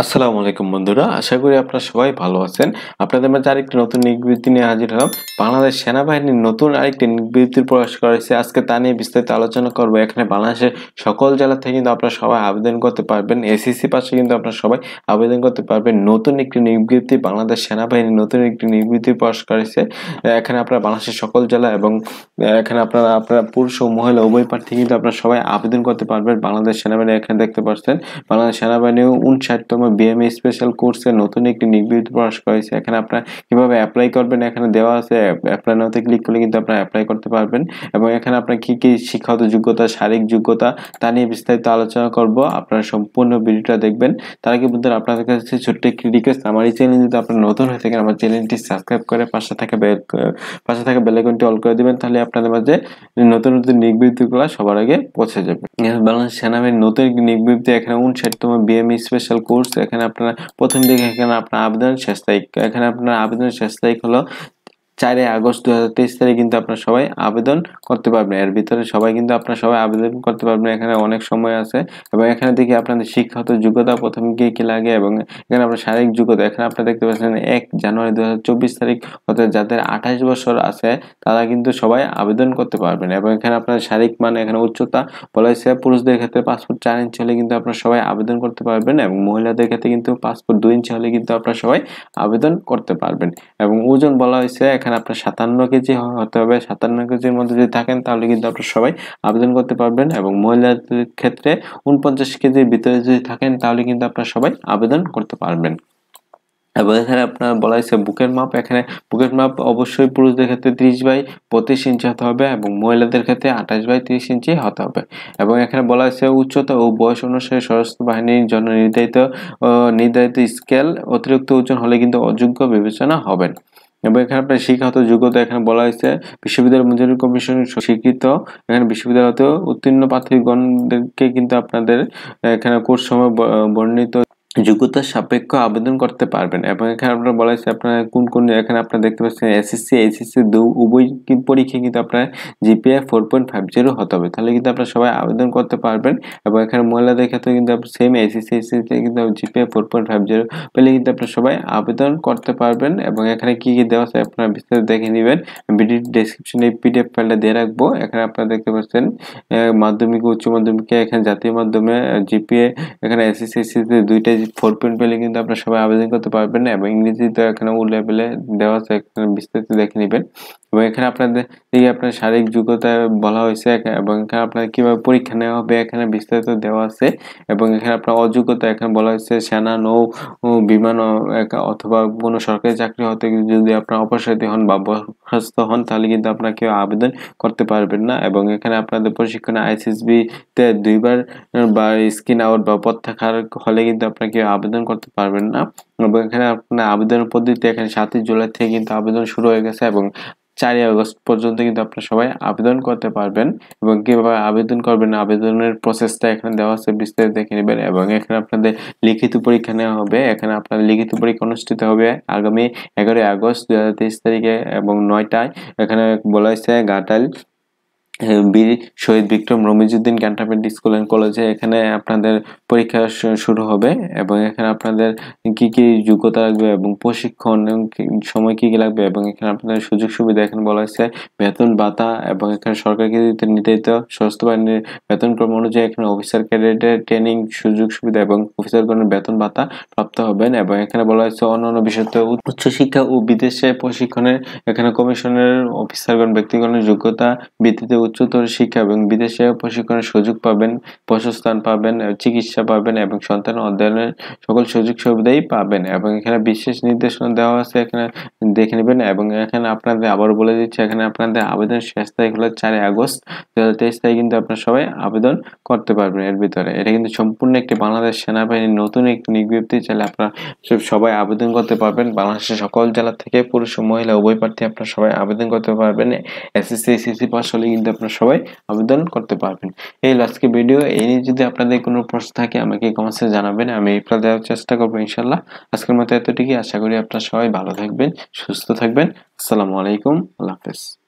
আসসালামু আলাইকুম বন্ধুরা, আশা করি আপনারা সবাই ভালো আছেন। আপনাদের মাঝে আরেকটি নতুন বিজ্ঞপ্তি নিয়ে হাজির হলাম। বাংলাদেশ সেনাবাহিনীর নতুন আরেকটি বিজ্ঞপ্তি প্রকাশ করা হয়েছে। আজকে তা নিয়ে বিস্তারিত আলোচনা করব। এখানে বাংলাদেশের সকল জেলা থেকে কিন্তু আপনারা সবাই আবেদন করতে পারবেন। এসএসসি পাশে কিন্তু আপনারা সবাই আবেদন করতে পারবেন। নতুন একটি বিজ্ঞপ্তি, বাংলাদেশ সেনাবাহিনীর নতুন একটি বিজ্ঞপ্তি প্রকাশ করেছে। এখানে আপনারা বাংলাদেশের সকল জেলা এবং এখানে আপনারা পুরুষ ও মহিলা উভয় প্রার্থী কিন্তু আপনারা সবাই আবেদন করতে পারবেন। বাংলাদেশ সেনাবাহিনী এখানে দেখতে পাচ্ছেন, বাংলাদেশ সেনাবাহিনী 59তম বিএমএ স্পেশাল কোর্সের নতুন একটি বিজ্ঞপ্তি প্রকাশ করেছে। এখানে আপনারা কিভাবে অ্যাপ্লাই করবেন এখানে দেওয়া আছে। অ্যাপ্লাই নাওতে ক্লিক করলে কিন্তু আপনারা অ্যাপ্লাই করতে পারবেন এবং এখানে আপনার কি কি শিক্ষাগত যোগ্যতা, শারীরিক যোগ্যতা তা নিয়ে বিস্তারিত আলোচনা করব। আপনারা সম্পূর্ণ ভিডিওটা দেখবেন। তার আগে বন্ধুরা, আপনাদের কাছে ছোট্ট একটি রিকোয়েস্ট, আমার এই চ্যানেল যদি আপনারা নতুন হয়ে থাকেন, আমার চ্যানেলটি সাবস্ক্রাইব করে পাশে থাকা বেল আইকনটি অল করে দিবেন। তাহলে আপনাদের মাঝে নতুন নতুন বিজ্ঞপ্তিগুলো সবার আগে পৌঁছে যাবে। বাংলাদেশ সেনাবাহিনীর নতুন একটি বিজ্ঞপ্তি, এখানে 59তম বিএমই স্পেশাল কোর্স। এখানে আপনারা প্রথম দিকে এখানে আপনার আবেদন শেষ তারিখ, এখানে আপনার আবেদনের শেষ তারিখ হলো 4 আগস্ট 2023 তারিখে কিন্তু আপনারা সবাই আবেদন করতে পারবেন। এর ভিতরে সবাই কিন্তু আপনারা সবাই আবেদন করতে পারবেন। এখানে অনেক সময় আছে এবং এখানে দেখি আপনাদের শিক্ষাগত যোগ্যতা প্রথমে কি লাগে এবং এখানে আপনার শারীরিক যোগ্যতা এখানে আপনারা দেখতে পাচ্ছেন 1 জানুয়ারি 2024 তারিখ অর্থাৎ যাদের 28 বছর আছে তারা কিন্তু সবাই আবেদন করতে পারবেন। এবং এখানে আপনার শারীরিক মান, এখানে উচ্চতা বলা হয়েছে পুরুষদের ক্ষেত্রে পাসপোর্ট 4 ইঞ্চি হলে কিন্তু আপনারা সবাই আবেদন করতে পারবেন এবং মহিলাদের ক্ষেত্রে কিন্তু পাসপোর্ট 2 ইঞ্চি হলে কিন্তু আপনারা সবাই আবেদন করতে পারবেন। এবং ওজন বলা হয়েছে এখানে আপনার 57 কেজি হতে হবে। 57 কেজির মধ্যে যদি থাকেন তাহলে কিন্তু আপনারা সবাই আবেদন করতে পারবেন এবং মহিলাদের ক্ষেত্রে 49 কেজির ভিতরে যদি থাকেন তাহলে কিন্তু আপনারা সবাই আবেদন করতে পারবেন। এবং এখানে আপনার বলা হয়েছে বুকের মাপ, এখানে বুকের মাপ অবশ্যই পুরুষদের ক্ষেত্রে 30/32 ইঞ্চি হতে হবে এবং মহিলাদের ক্ষেত্রে 28/30 ইঞ্চি হতে হবে। এবং এখানে বলা হয়েছে উচ্চতা ও বয়স অনুসারে সশস্ত্র বাহিনীর জন্য নির্ধারিত স্কেল অতিরিক্ত ওজন হলে কিন্তু অযোগ্য বিবেচনা হবেন। এবং এখানে আপনার শিক্ষাগত যোগ্যতা এখানে বলা হয়েছে বিশ্ববিদ্যালয় মঞ্জুরি কমিশন স্বীকৃত এখানে বিশ্ববিদ্যালয় হতে উত্তীর্ণ প্রার্থীগণকে কিন্তু আপনাদের এখানে কোর্স সময় বর্ণিত যোগ্যতার সাপেক্ষ আবেদন করতে পারবেন। এবং এখানে আপনার বলা হয়েছে আপনারা কোন এখানে আপনারা দেখতে পাচ্ছেন এসএসসি এইচএসসি উভয় পরীক্ষায় কিন্তু আপনার জিপিএ 4.50 হতে হবে, তাহলে কিন্তু আপনারা সবাই আবেদন করতে পারবেন। এবং এখানে মহিলাদের ক্ষেত্রে কিন্তু সেম এসএসসি এইচএসসি কিন্তু জিপিএ 4.50 পেলে কিন্তু আপনারা সবাই আবেদন করতে পারবেন। এবং এখানে কি কি দেওয়া আছে আপনারা বিস্তারিত দেখে নেবেন। ভিডিও ডেসক্রিপশনে পিডিএফ ফাইলটা দিয়ে রাখবো। এখানে আপনারা দেখতে পাচ্ছেন মাধ্যমিক উচ্চ মাধ্যমিকে এখানে জাতীয় মাধ্যমে জিপিএ এখানে এসএসসি এইচএসসি দুইটাই 4 পয়েন্ট পেলে কিন্তু আপনারা সবাই আবেদন করতে পারবেন। এবং ইংরেজিতে এখানে ও লেভেলে দেওয়া আছে, এখানে বিস্তারিত দেখে নেবেন। এবং এখানে আপনাদের দিকে আপনার শারীরিক যোগ্যতা বলা হয়েছে এবং এখানে আপনার কিভাবে পরীক্ষা নেওয়া হবে এখানে বিস্তারিত দেওয়া আছে। এবং এখানে আপনার অযোগ্যতা এখানে বলা হয়েছে সেনা, নৌ, বিমান অথবা কোনো সরকারি চাকরি হতে যদি আপনার অপসারিত হন বা বরখাস্ত হন তাহলে কিন্তু আপনারা কেউ আবেদন করতে পারবেন না। এবং এখানে আপনাদের প্রশিক্ষণে আইসিএসবি তে 2 বার বা স্কিন আউট বা প্রত্যাহার হলে কিন্তু আপনারা কেউ আবেদন করতে পারবেন না। এবং এখানে আপনার আবেদনের পদ্ধতি এখানে 7 জুলাই থেকে কিন্তু আবেদন শুরু হয়ে গেছে এবং 4 আগস্ট পর্যন্ত কিন্তু আপনারা সবাই আবেদন করতে পারবেন। এবং কিভাবে আবেদন করবেন আবেদনের প্রসেসটা এখানে দেওয়া আছে, বিস্তারিত দেখে নেবেন। এবং এখানে আপনাদের লিখিত পরীক্ষা নেওয়া হবে। এখানে আপনাদের লিখিত পরীক্ষা অনুষ্ঠিত হবে আগামী 11 আগস্ট 2023 তারিখে এবং 9টায়। এখানে বলা হয়েছে Ghatail Bir Shahid Bikram Ramizuddin cantonment school and কলেজে এখানে আপনাদের পরীক্ষা শুরু হবে। এবং এখানে আপনাদের কি কি যোগ্যতা লাগবে এবং প্রশিক্ষণ সময় কি কি লাগবে এবং এখানে আপনাদের সুযোগ সুবিধা এখানে বলা হয়েছে বেতন ভাতা। এবং এখানে সরকারকে নির্ধারিত সশস্ত্র বাহিনীর বেতনক্রম অনুযায়ী এখানে অফিসার ক্যাডেটের ট্রেনিং সুযোগ সুবিধা এবং অফিসারগণের বেতন ভাতা প্রাপ্ত হবেন। এবং এখানে বলা হয়েছে অন্যান্য বিষয়তে উচ্চশিক্ষা ও বিদেশে প্রশিক্ষণের এখানে কমিশনের অফিসারগণ ব্যক্তিগণের যোগ্যতা ভিত্তিতে উচ্চতর শিক্ষা এবং বিদেশে প্রশিক্ষণের সুযোগ পাবেন, বাসস্থান পাবেন, চিকিৎসা পাবেন এবং সন্তান অধ্যয়নের সকল সুযোগ সুবিধাই পাবেন। এবং এখানে বিশেষ নির্দেশনা দেওয়া আছে, এখানে দেখে নেবেন। এবং এখানে আপনাদের আবার বলে দিচ্ছি, এখানে আপনাদের আবেদন শেষ তারিখ হলো 4 আগস্ট 2023 তারিখে কিন্তু আপনারা সবাই আবেদন করতে পারবেন। এর ভিতরে এটা কিন্তু সম্পূর্ণ একটি বাংলাদেশ সেনাবাহিনীর নতুন একটি বিজ্ঞপ্তি, চাইলে আপনারা সবাই আবেদন করতে পারবেন। বাংলাদেশের সকল জেলা থেকে পুরুষ ও মহিলা উভয় প্রার্থী আপনারা সবাই আবেদন করতে পারবেন। এসএসসি এইচএসসি পাস হলে কিন্তু আপনারা সবাই আবেদন করতে পারবেন। এই আজকে ভিডিও, এই নিয়ে যদি আপনাদের কোনো প্রশ্ন থাকে আমাকে কমেন্টসে জানাবেন, আমি রিপ্লাই দেওয়ার চেষ্টা করবো ইনশাল্লাহ। আজকের মতো এতটুকুই। আশা করি আপনারা সবাই ভালো থাকবেন, সুস্থ থাকবেন। আসসালামু আলাইকুম, আল্লাহ হাফেজ।